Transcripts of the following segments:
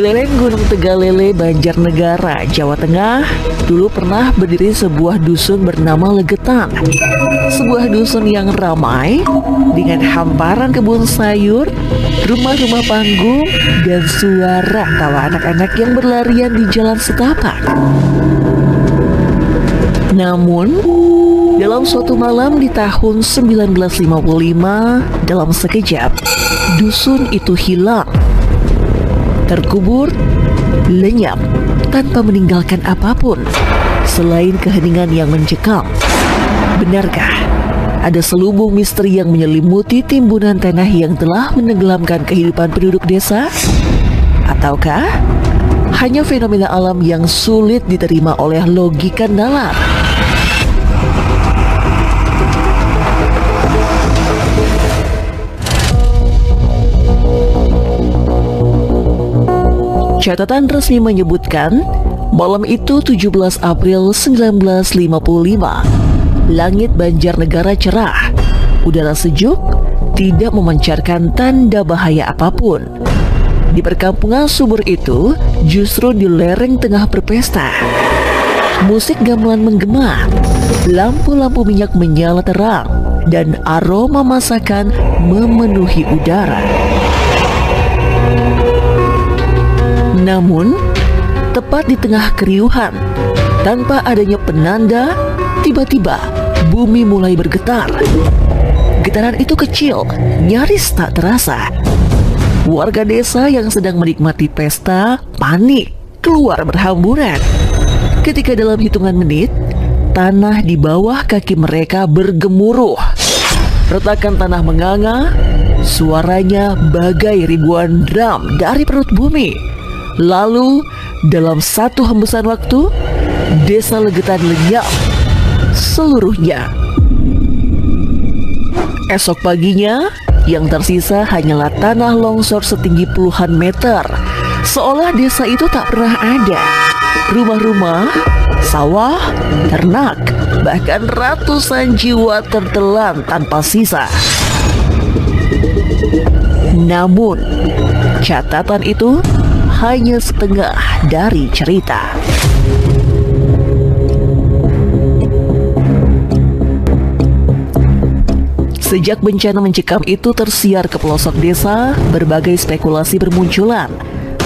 Di lereng Gunung Tegalele, Banjarnegara, Jawa Tengah, dulu pernah berdiri sebuah dusun bernama Legetan. Sebuah dusun yang ramai dengan hamparan kebun sayur, rumah-rumah panggung, dan suara tawa anak-anak yang berlarian di jalan setapak. Namun, dalam suatu malam di tahun 1955, dalam sekejap, dusun itu hilang. Terkubur, lenyap, tanpa meninggalkan apapun selain keheningan yang mencekam. Benarkah ada selubung misteri yang menyelimuti timbunan tanah yang telah menenggelamkan kehidupan penduduk desa? Ataukah hanya fenomena alam yang sulit diterima oleh logika nalar? Catatan resmi menyebutkan, malam itu 17 April 1955, langit Banjarnegara cerah, udara sejuk, tidak memancarkan tanda bahaya apapun. Di perkampungan subur itu, justru di lereng tengah berpesta. Musik gamelan menggema, lampu-lampu minyak menyala terang, dan aroma masakan memenuhi udara. Namun, tepat di tengah keriuhan, tanpa adanya penanda, tiba-tiba bumi mulai bergetar. Getaran itu kecil, nyaris tak terasa. Warga desa yang sedang menikmati pesta panik, keluar berhamburan. Ketika dalam hitungan menit, tanah di bawah kaki mereka bergemuruh. Retakan tanah menganga, suaranya bagai ribuan drum dari perut bumi. Lalu, dalam satu hembusan waktu, desa Legetan lenyap seluruhnya. Esok paginya, yang tersisa hanyalah tanah longsor setinggi puluhan meter. Seolah desa itu tak pernah ada. Rumah-rumah, sawah, ternak, bahkan ratusan jiwa tertelan tanpa sisa. Namun, catatan itu hanya setengah dari cerita. Sejak bencana mencekam itu tersiar ke pelosok desa, berbagai spekulasi bermunculan.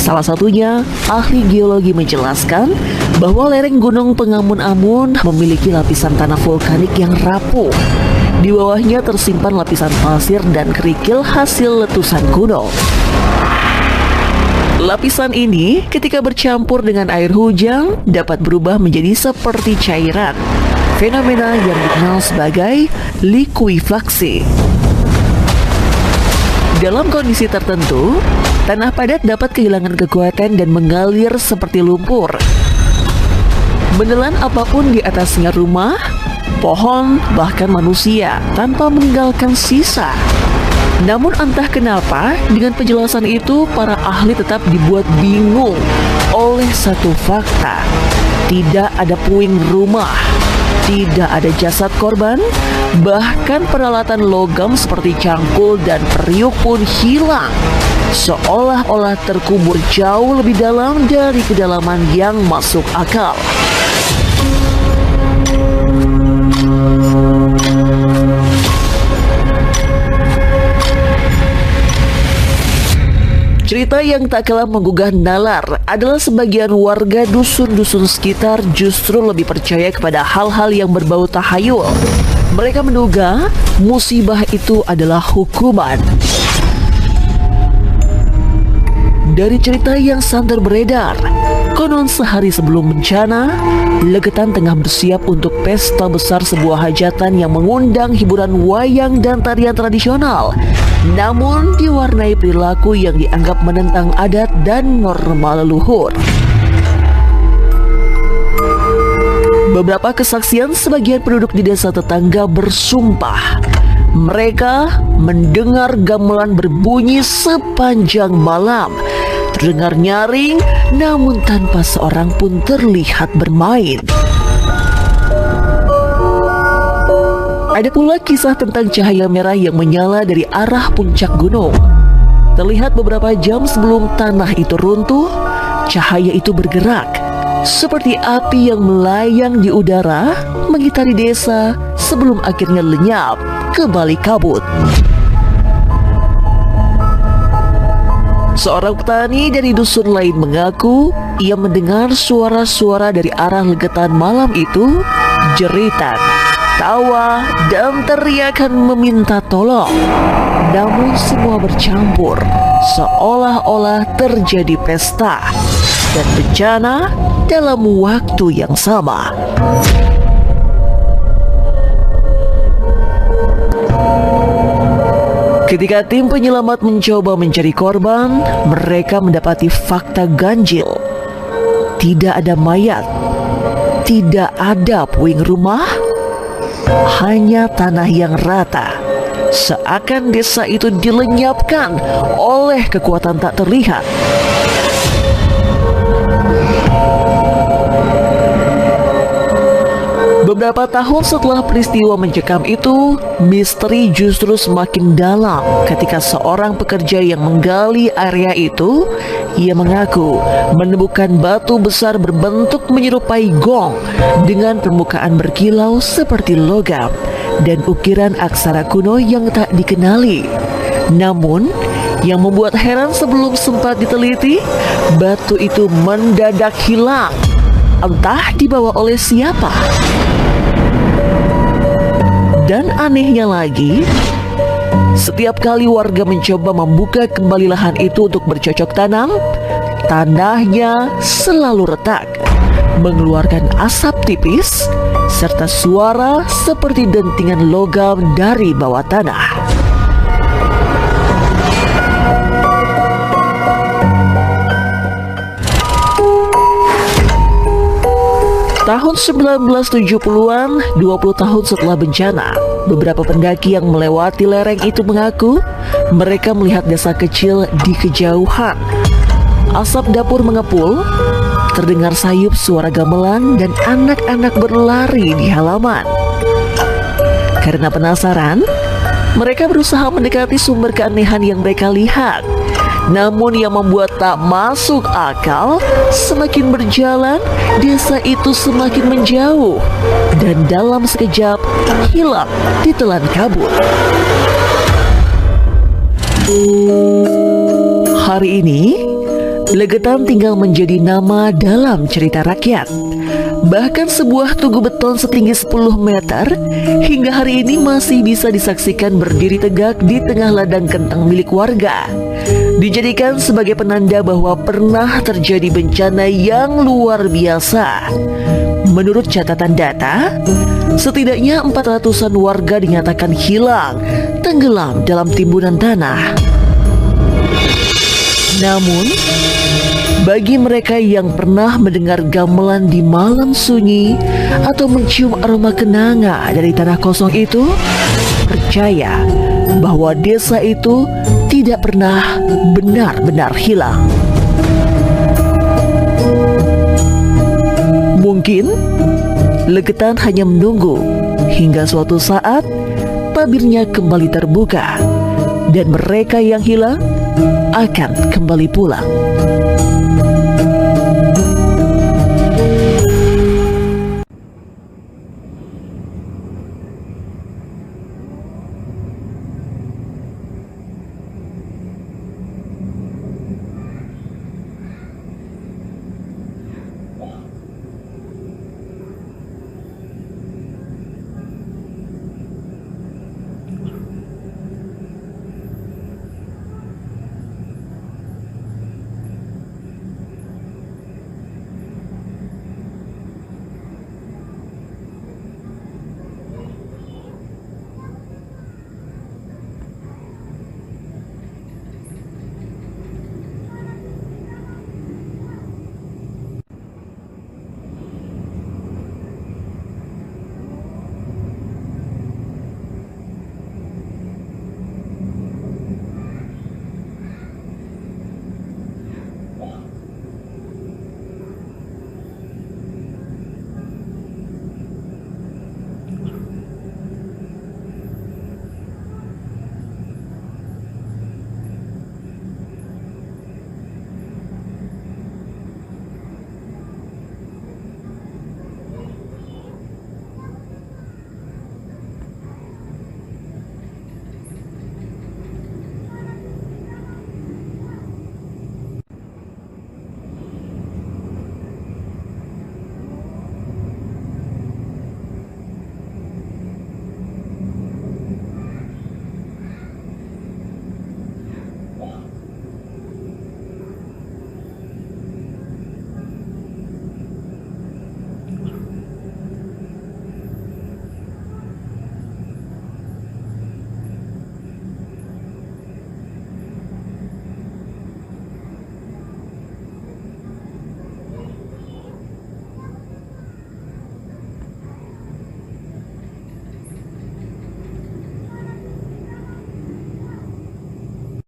Salah satunya, ahli geologi menjelaskan bahwa lereng Gunung Pengamun-Amun memiliki lapisan tanah vulkanik yang rapuh. Di bawahnya tersimpan lapisan pasir dan kerikil hasil letusan gunung. Lapisan ini ketika bercampur dengan air hujan dapat berubah menjadi seperti cairan. Fenomena yang dikenal sebagai likuifaksi. Dalam kondisi tertentu, tanah padat dapat kehilangan kekuatan dan mengalir seperti lumpur. Menelan apapun di atasnya rumah, pohon, bahkan manusia tanpa meninggalkan sisa. Namun entah kenapa, dengan penjelasan itu para ahli tetap dibuat bingung oleh satu fakta. Tidak ada puing rumah, tidak ada jasad korban, bahkan peralatan logam seperti cangkul dan periuk pun hilang. Seolah-olah terkubur jauh lebih dalam dari kedalaman yang masuk akal. Cerita yang tak kalah menggugah nalar adalah sebagian warga dusun-dusun sekitar justru lebih percaya kepada hal-hal yang berbau tahayul. Mereka menduga musibah itu adalah hukuman. Dari cerita yang santer beredar, konon sehari sebelum bencana, Legetan tengah bersiap untuk pesta besar sebuah hajatan yang mengundang hiburan wayang dan tarian tradisional, namun diwarnai perilaku yang dianggap menentang adat dan norma leluhur. Beberapa kesaksian sebagian penduduk di desa tetangga bersumpah mereka mendengar gamelan berbunyi sepanjang malam, terdengar nyaring, namun tanpa seorang pun terlihat bermain. Ada pula kisah tentang cahaya merah yang menyala dari arah puncak gunung. Terlihat beberapa jam sebelum tanah itu runtuh, cahaya itu bergerak seperti api yang melayang di udara mengitari desa sebelum akhirnya lenyap ke balik kabut. Seorang petani dari dusun lain mengaku ia mendengar suara-suara dari arah legetan malam itu, jeritan, tawa, dan teriakan meminta tolong. Namun semua bercampur, seolah-olah terjadi pesta dan bencana dalam waktu yang sama. Ketika tim penyelamat mencoba mencari korban, mereka mendapati fakta ganjil. Tidak ada mayat, tidak ada puing rumah, hanya tanah yang rata. Seakan desa itu dilenyapkan oleh kekuatan tak terlihat. Beberapa tahun setelah peristiwa mencekam itu, misteri justru semakin dalam ketika seorang pekerja yang menggali area itu, ia mengaku menemukan batu besar berbentuk menyerupai gong dengan permukaan berkilau seperti logam dan ukiran aksara kuno yang tak dikenali. Namun, yang membuat heran sebelum sempat diteliti, batu itu mendadak hilang. Entah dibawa oleh siapa. Dan anehnya lagi, setiap kali warga mencoba membuka kembali lahan itu untuk bercocok tanam, tanahnya selalu retak, mengeluarkan asap tipis, serta suara seperti dentingan logam dari bawah tanah. Tahun 1970-an, 20 tahun setelah bencana, beberapa pendaki yang melewati lereng itu mengaku mereka melihat desa kecil di kejauhan. Asap dapur mengepul, terdengar sayup suara gamelan dan anak-anak berlari di halaman. Karena penasaran, mereka berusaha mendekati sumber keanehan yang mereka lihat. Namun yang membuat tak masuk akal, semakin berjalan, desa itu semakin menjauh dan dalam sekejap hilang ditelan kabut. Hari ini, Legetan tinggal menjadi nama dalam cerita rakyat. Bahkan sebuah tugu beton setinggi 10 meter hingga hari ini masih bisa disaksikan berdiri tegak di tengah ladang kentang milik warga. Dijadikan sebagai penanda bahwa pernah terjadi bencana yang luar biasa. Menurut catatan data, setidaknya 400-an warga dinyatakan hilang, tenggelam dalam timbunan tanah. Namun, bagi mereka yang pernah mendengar gamelan di malam sunyi atau mencium aroma kenanga dari tanah kosong itu, percaya bahwa desa itu tidak pernah benar-benar hilang. Mungkin Legetan hanya menunggu hingga suatu saat tabirnya kembali terbuka dan mereka yang hilang akan kembali pulang.